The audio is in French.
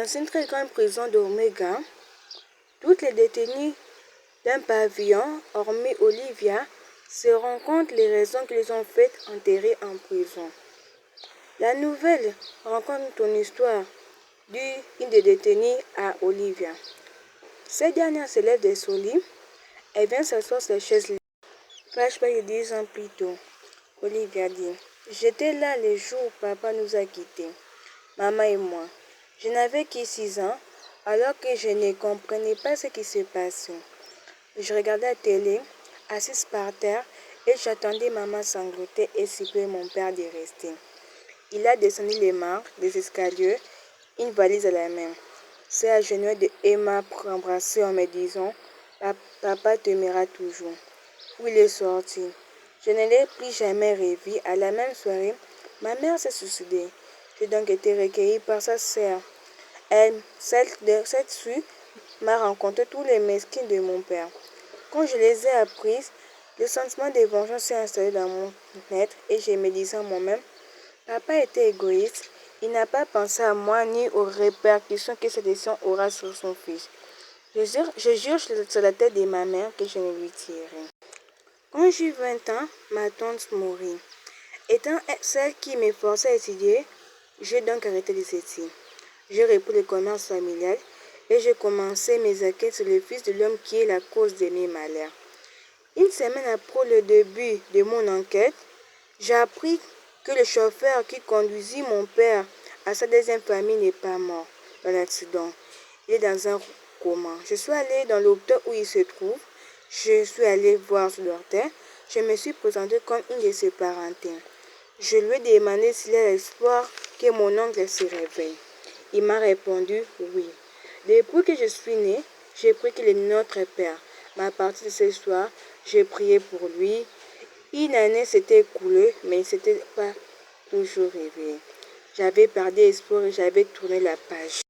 Dans une très grande prison d'Omega, toutes les détenues d'un pavillon, hormis Olivia, se rencontrent les raisons qui les ont fait enterrer en prison. La nouvelle raconte ton histoire d'une des détenues à Olivia. Cette dernière se lève de son lit, elle vient s'asseoir sur la chaise libre. Flashback de 10 ans plus tôt. Olivia dit: j'étais là les jours où papa nous a quittés, maman et moi. Je n'avais que 6 ans, alors que je ne comprenais pas ce qui se passait. Je regardais la télé, assise par terre, et j'attendais maman sangloter et supplier mon père de rester. Il a descendu les marches des escaliers, une valise à la main. C'est à genoux de Emma pour embrasser en me disant: papa t'aimera toujours. Où il est sorti. Je ne l'ai plus jamais revu. À la même soirée, ma mère s'est suicidée. J'ai donc été recueillie par sa sœur. Cette fille m'a rencontré tous les mesquins de mon père. Quand je les ai apprises, le sentiment de vengeance s'est installé dans mon être et je me disais en moi-même: papa était égoïste. Il n'a pas pensé à moi ni aux répercussions que cette décision aura sur son fils. Je jure sur la tête de ma mère que je ne lui tirerai. Quand j'eus 20 ans, ma tante mourut. Étant celle qui me forçait à étudier, j'ai donc arrêté les études. J'ai repris le commerce familial et j'ai commencé mes enquêtes sur le fils de l'homme qui est la cause de mes malheurs. Une semaine après le début de mon enquête, j'ai appris que le chauffeur qui conduisit mon père à sa deuxième famille n'est pas mort dans l'accident. Il est dans un coma. Je suis allée dans l'hôpital où il se trouve. Je suis allée voir son docteur. Je me suis présentée comme une de ses parentèles. Je lui ai demandé s'il y a l'espoir que mon oncle se réveille. Il m'a répondu oui. Depuis que je suis née, j'ai prié qu'il est notre Père. Mais à partir de ce soir, j'ai prié pour lui. Une année s'était écoulée, mais il ne s'était pas toujours réveillé. J'avais perdu espoir et j'avais tourné la page.